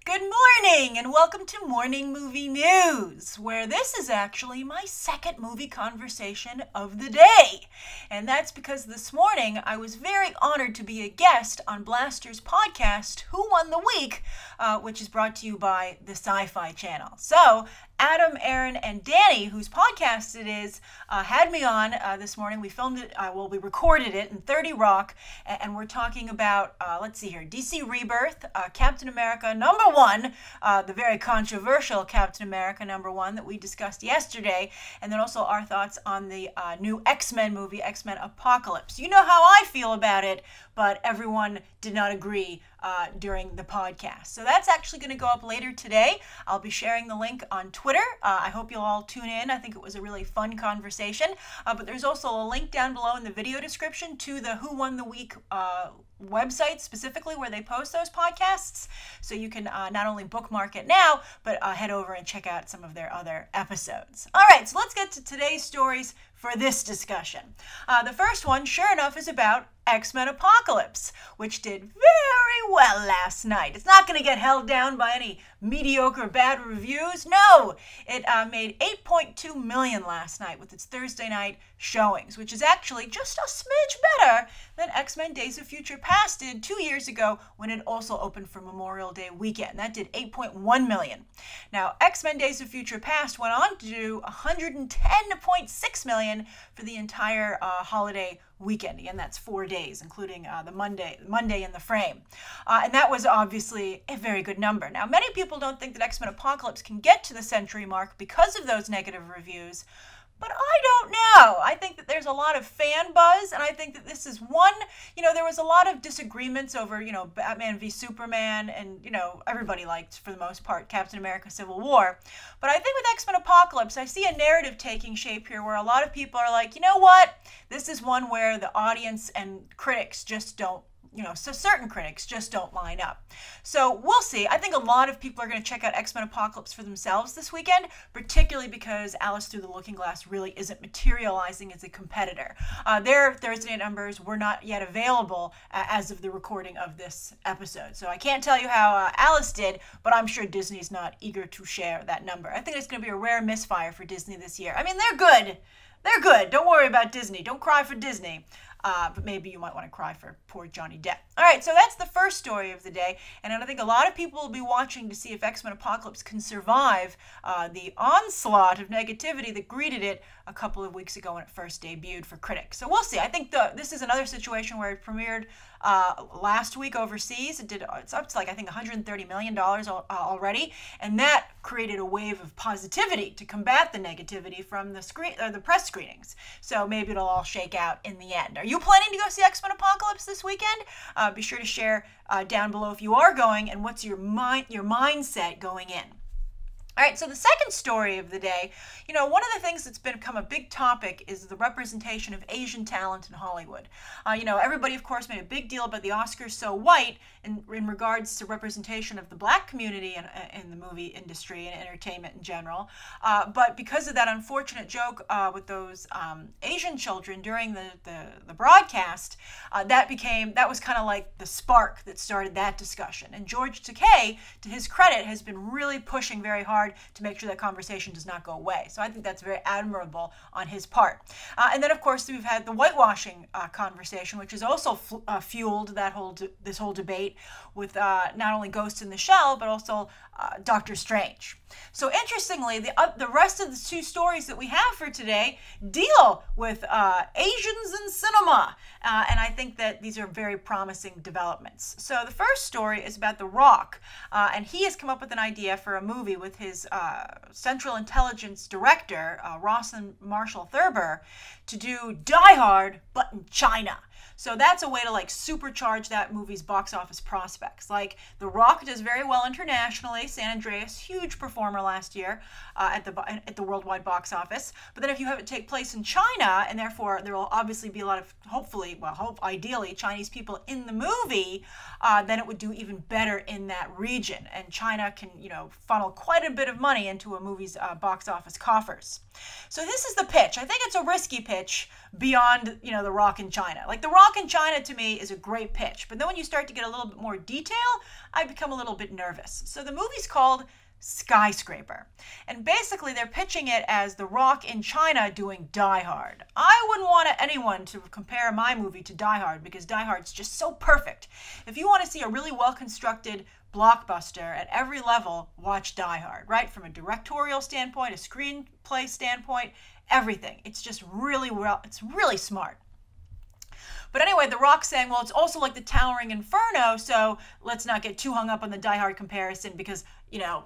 Good morning and welcome to Morning Movie News, where this is actually my second movie conversation of the day. And that's because this morning I was very honored to be a guest on Blastr's podcast, Who Won the Week, which is brought to you by the Sci-Fi Channel. So Adam, Aaron, and Danny, whose podcast it is, had me on this morning. We filmed it, we recorded it in 30 Rock, and we're talking about, let's see here, DC Rebirth, Captain America #1, the very controversial Captain America #1 that we discussed yesterday, and then also our thoughts on the new X-Men movie, X-Men Apocalypse. You know how I feel about it, but everyone did not agree during the podcast. So that's actually going to go up later today. I'll be sharing the link on Twitter. I hope you'll all tune in. I think it was a really fun conversation. But there's also a link down below in the video description to the Who Won the Week website, specifically where they post those podcasts. So you can not only bookmark it now, but head over and check out some of their other episodes. All right, so let's get to today's stories for this discussion. The first one, sure enough, is about X-Men Apocalypse, which did very well last night. It's not going to get held down by any mediocre bad reviews. No, it made $8.2 million last night with its Thursday night showings, which is actually just a smidge better than X-Men Days of Future Past did 2 years ago when it also opened for Memorial Day weekend. That did $8.1 million. Now, X-Men Days of Future Past went on to do $110.6 million for the entire holiday weekend. Again, that's 4 days, including the Monday in the frame. And that was obviously a very good number. Now, many people don't think that X-Men Apocalypse can get to the century mark because of those negative reviews, but I don't know. I think that there's a lot of fan buzz, and I think that this is one, there was a lot of disagreements over, Batman v Superman, and, everybody liked, for the most part, Captain America Civil War. But I think with X-Men Apocalypse, I see a narrative taking shape here where a lot of people are like, you know what? This is one where the audience and critics just don't, so certain critics just don't line up. So we'll see. I think a lot of people are going to check out X-Men Apocalypse for themselves this weekend, particularly because Alice Through the Looking Glass really isn't materializing as a competitor. Their Thursday night numbers were not yet available as of the recording of this episode. So I can't tell you how Alice did, but I'm sure Disney's not eager to share that number. I think it's going to be a rare misfire for Disney this year. I mean, they're good. They're good. Don't worry about Disney. Don't cry for Disney. But maybe you might want to cry for poor Johnny Depp. All right, so that's the first story of the day. And I think a lot of people will be watching to see if X-Men Apocalypse can survive the onslaught of negativity that greeted it a couple of weeks ago when it first debuted for critics. So we'll see. I think this is another situation where it premiered last week overseas. It's up to I think $130 million already. And that created a wave of positivity to combat the negativity from the press screenings. So maybe it'll all shake out in the end. Are you planning to go see X-Men Apocalypse this weekend? Be sure to share down below if you are going and what's your mindset going in. All right, so the second story of the day, one of the things that's become a big topic is the representation of Asian talent in Hollywood. Everybody, of course, made a big deal about the Oscars So White in regards to representation of the Black community in the movie industry and entertainment in general. But because of that unfortunate joke with those Asian children during the broadcast, that was kind of like the spark that started that discussion. And George Takei, to his credit, has been really pushing very hard to make sure that conversation does not go away. So I think that's very admirable on his part. And then, of course, we've had the whitewashing conversation, which has also fueled this whole debate with not only Ghost in the Shell, but also Doctor Strange. So interestingly, the rest of the two stories that we have for today deal with Asians in cinema. And I think that these are very promising developments. So the first story is about The Rock. And he has come up with an idea for a movie with his Central Intelligence director, Rawson Marshall Thurber, to do Die Hard, but in China. So that's a way to supercharge that movie's box office prospects. The Rock does very well internationally. San Andreas, huge performer last year at the worldwide box office. But then if you have it take place in China, and therefore there will obviously be a lot of ideally Chinese people in the movie, then it would do even better in that region. And China can funnel quite a bit of money into a movie's box office coffers. So this is the pitch. I think it's a risky pitch beyond The Rock in China. The Rock in China to me is a great pitch, but then when you start to get a little bit more detail, I become a little bit nervous. So the movie's called Skyscraper, and basically they're pitching it as The Rock in China doing Die Hard. I wouldn't want anyone to compare my movie to Die Hard because Die Hard's just so perfect. If you want to see a really well-constructed blockbuster at every level, watch Die Hard, right? From a directorial standpoint, a screenplay standpoint, everything. It's just really well, it's really smart. But anyway, The Rock's saying, well, it's also like the Towering Inferno, so let's not get too hung up on the Die Hard comparison because, you know,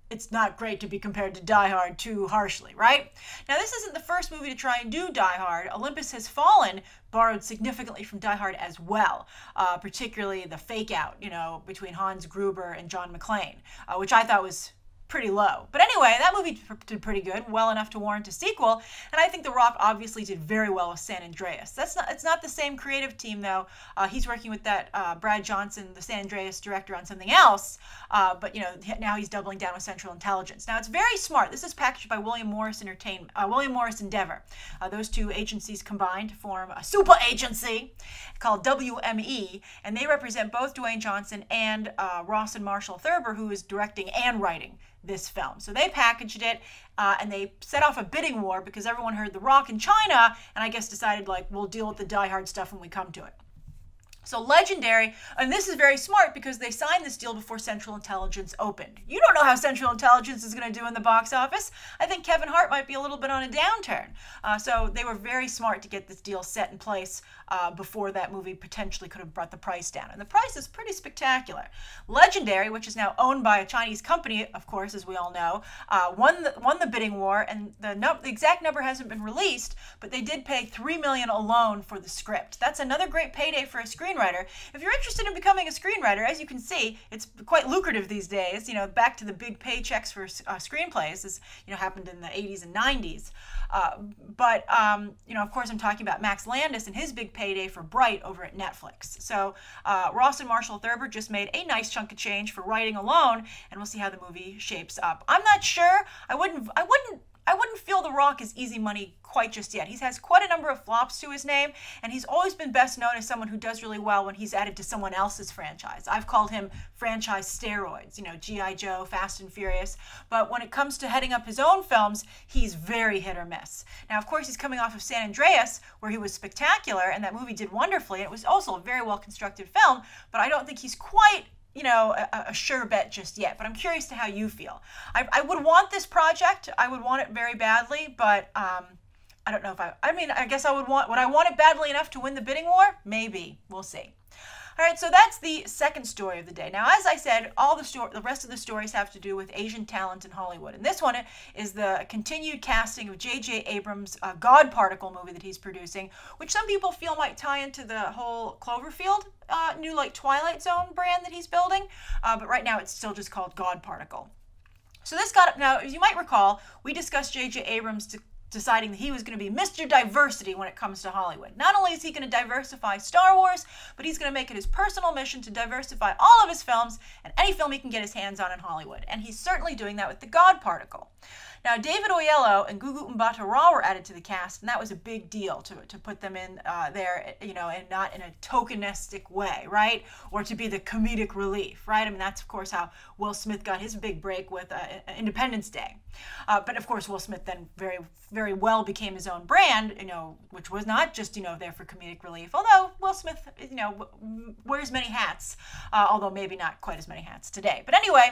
it's not great to be compared to Die Hard too harshly, right? Now, this isn't the first movie to try and do Die Hard. Olympus Has Fallen borrowed significantly from Die Hard as well, particularly the fake-out, you know, between Hans Gruber and John McClane, which I thought was pretty low. But anyway, that movie did pretty good, well enough to warrant a sequel, and I think The Rock obviously did very well with San Andreas. It's not the same creative team, though. He's working with that Brad Johnson, the San Andreas director, on something else, but, you know, now he's doubling down with Central Intelligence. Now, it's very smart. This is packaged by William Morris Endeavor. Those two agencies combined to form a super agency called WME, and they represent both Dwayne Johnson and Rawson Marshall Thurber, who is directing and writing this film. So they packaged it and they set off a bidding war because everyone heard The Rock in China and I guess decided, like, we'll deal with the Die Hard stuff when we come to it. So Legendary, and this is very smart because they signed this deal before Central Intelligence opened. You don't know how Central Intelligence is going to do in the box office. I think Kevin Hart might be a little bit on a downturn. So they were very smart to get this deal set in place before that movie potentially could have brought the price down. And the price is pretty spectacular. Legendary, which is now owned by a Chinese company, of course, as we all know, won the bidding war, and the exact number hasn't been released, but they did pay $3 million alone for the script. That's another great payday for a screenwriter. If you're interested in becoming a screenwriter, as you can see, it's quite lucrative these days. You know, back to the big paychecks for screenplays, as you know, happened in the 80s and 90s. You know, of course, I'm talking about Max Landis and his big payday for Bright over at Netflix. So Rawson Marshall Thurber just made a nice chunk of change for writing alone, and we'll see how the movie shapes up. I'm not sure. I wouldn't feel The Rock is easy money quite just yet. He has quite a number of flops to his name, and he's always been best known as someone who does really well when he's added to someone else's franchise. I've called him franchise steroids, you know, G.I. Joe, Fast and Furious, but when it comes to heading up his own films, he's very hit or miss. Now, of course, he's coming off of San Andreas, where he was spectacular, and that movie did wonderfully, and it was also a very well-constructed film, but I don't think he's quite, you know, a sure bet just yet, but I'm curious to how you feel. I would want this project. I would want it very badly, but I don't know if I mean, I guess would I want it badly enough to win the bidding war? Maybe. We'll see. All right, so that's the second story of the day. Now, as I said, the rest of the stories have to do with Asian talent in Hollywood. And this one is the continued casting of J.J. Abrams' God Particle movie that he's producing, which some people feel might tie into the whole Cloverfield new, like, Twilight Zone brand that he's building. But right now, it's still just called God Particle. So this now, as you might recall, we discussed J.J. Abrams deciding that he was going to be Mr. Diversity when it comes to Hollywood. Not only is he going to diversify Star Wars, but he's going to make it his personal mission to diversify all of his films and any film he can get his hands on in Hollywood. And he's certainly doing that with the God Particle. Now, David Oyelowo and Gugu Mbatha-Raw were added to the cast, and that was a big deal to put them in there, you know, and not in a tokenistic way, right? Or to be the comedic relief, right? I mean, that's, of course, how Will Smith got his big break with Independence Day. But, of course, Will Smith then very, very well became his own brand, you know, which was not just, you know, there for comedic relief. Although Will Smith, you know, wears many hats, although maybe not quite as many hats today. But anyway,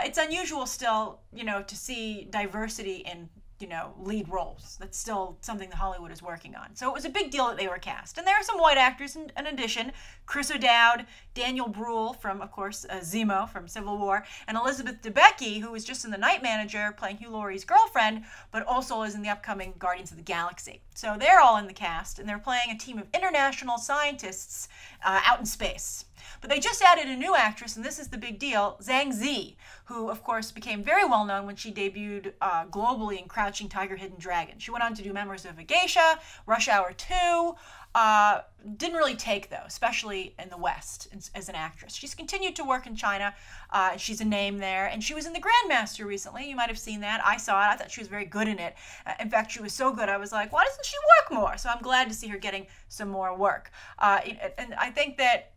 it's unusual still, you know, to see diversity in, you know, lead roles. That's still something that Hollywood is working on. So it was a big deal that they were cast. And there are some white actors in addition. Chris O'Dowd, Daniel Bruhl from, of course, Zemo from Civil War, and Elizabeth Debicki, who was just in The Night Manager playing Hugh Laurie's girlfriend, but also is in the upcoming Guardians of the Galaxy. So they're all in the cast, and they're playing a team of international scientists out in space. But they just added a new actress, and this is the big deal, Zhang Ziyi, who, of course, became very well known when she debuted globally in Crouching Tiger, Hidden Dragon. She went on to do Memoirs of a Geisha, Rush Hour 2. Didn't really take, though, especially in the West as an actress. She's continued to work in China. She's a name there. And she was in The Grandmaster recently. You might have seen that. I saw it. I thought she was very good in it. In fact, she was so good, I was like, why doesn't she work more? So I'm glad to see her getting some more work. And I think that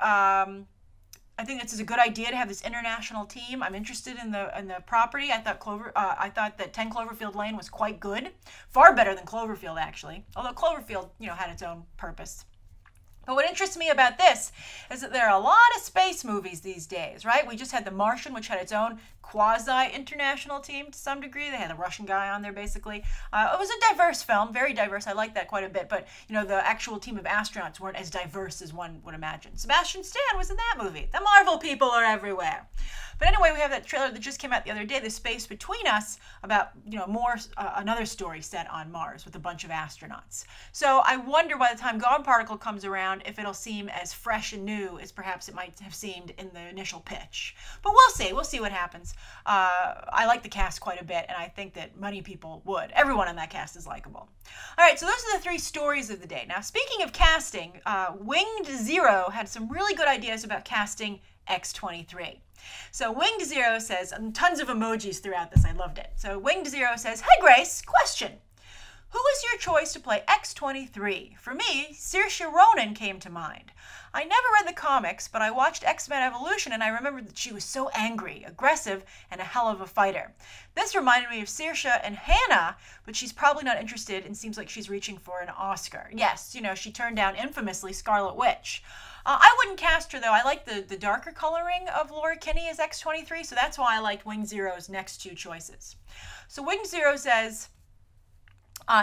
I think it's a good idea to have this international team. I'm interested in the property. I thought that 10 Cloverfield Lane was quite good, far better than Cloverfield actually. Although Cloverfield, had its own purpose. But what interests me about this is that there are a lot of space movies these days, right? We just had The Martian, which had its own quasi-international team to some degree. They had a Russian guy on there, basically. It was a diverse film, very diverse. I like that quite a bit. But, the actual team of astronauts weren't as diverse as one would imagine. Sebastian Stan was in that movie. The Marvel people are everywhere. But anyway, we have that trailer that just came out the other day, The Space Between Us, about, another story set on Mars with a bunch of astronauts. So I wonder by the time God Particle comes around if it'll seem as fresh and new as perhaps it might have seemed in the initial pitch. But we'll see. We'll see what happens. I like the cast quite a bit, and I think that many people would. Everyone in that cast is likable. All right, so those are the 3 stories of the day. Now, speaking of casting, Winged Zero had some really good ideas about casting X-23. So Winged Zero says, and tons of emojis throughout this, I loved it. So Winged Zero says, "Hi Grace, question. Who was your choice to play X-23? For me, Saoirse Ronan came to mind. I never read the comics, but I watched X-Men Evolution and I remembered that she was so angry, aggressive, and a hell of a fighter. This reminded me of Saoirse and Hannah, but she's probably not interested and seems like she's reaching for an Oscar. Yes, she turned down infamously Scarlet Witch. I wouldn't cast her, though. I like the darker coloring of Laura Kinney as X-23, so that's why I liked Winged Zero's next 2 choices. So Winged Zero says,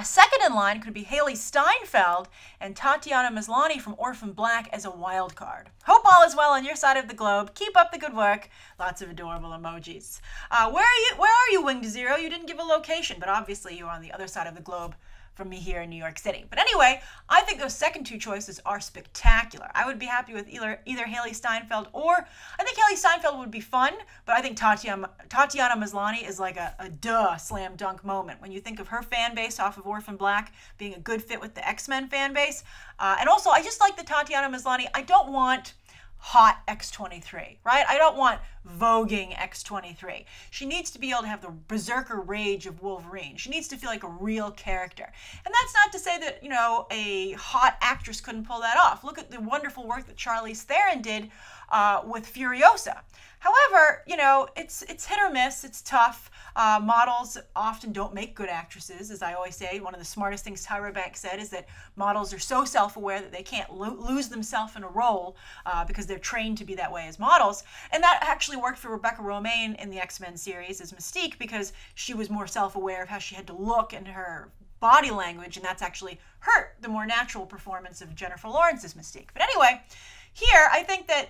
second in line could be Haley Steinfeld and Tatiana Maslany from Orphan Black as a wild card. Hope all is well on your side of the globe. Keep up the good work. Lots of adorable emojis. Where are you, Winged Zero? You didn't give a location, but obviously you're on the other side of the globe from me here in New York City. But anyway, I think those second 2 choices are spectacular. I would be happy with either Haley Steinfeld or, I think Haley Steinfeld would be fun, but I think Tatiana Maslany is like a slam dunk moment. When you think of her fan base off of Orphan Black being a good fit with the X-Men fan base. And also, I just like the Tatiana Maslany. I don't want hot X-23, right? I don't want voguing X-23. She needs to be able to have the berserker rage of Wolverine. She needs to feel like a real character. And that's not to say that, a hot actress couldn't pull that off. Look at the wonderful work that Charlize Theron did with Furiosa. However, it's hit or miss. It's tough. Models often don't make good actresses, as I always say. One of the smartest things Tyra Banks said is that models are so self-aware that they can't lose themselves in a role because they're trained to be that way as models. And that actually worked for Rebecca Romijn in the X-Men series as Mystique because she was more self-aware of how she had to look and her body language, and that's actually hurt the more natural performance of Jennifer Lawrence as Mystique. But anyway, here I think that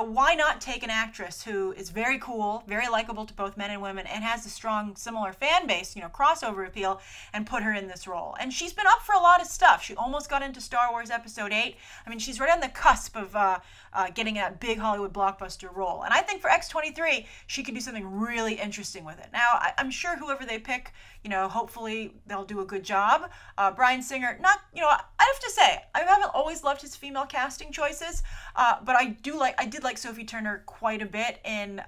why not take an actress who is very cool, very likable to both men and women, and has a strong, similar fan base, crossover appeal, and put her in this role. And she's been up for a lot of stuff. She almost got into Star Wars Episode 8. I mean, she's right on the cusp of getting that big Hollywood blockbuster role. And I think for X-23, she could do something really interesting with it. Now, I'm sure whoever they pick, hopefully they'll do a good job. Bryan Singer, I have to say, I haven't always loved his female casting choices, but I did like Sophie Turner quite a bit in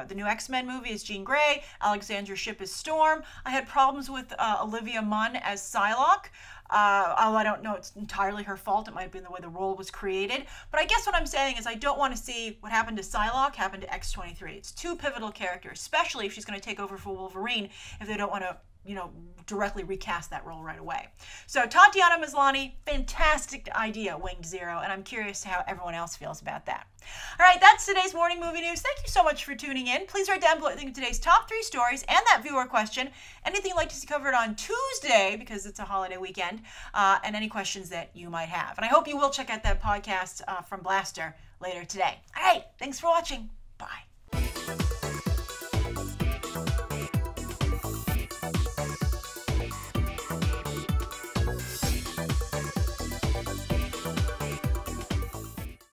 the new X-Men movie as Jean Grey, Alexandra Shipp as Storm. I had problems with Olivia Munn as Psylocke. Although I don't know it's entirely her fault. It might have been the way the role was created. But I guess what I'm saying is I don't want to see what happened to Psylocke happen to X-23. It's 2 pivotal characters, especially if she's going to take over for Wolverine, if they don't want to directly recast that role right away. So Tatiana Maslany, fantastic idea, Winged Zero, and I'm curious how everyone else feels about that. All right, that's today's morning movie news. Thank you so much for tuning in. Please write down below today's top 3 stories and that viewer question. Anything you'd like to see covered on Tuesday, because it's a holiday weekend, and any questions that you might have. And I hope you will check out that podcast from Blastr later today. All right, thanks for watching.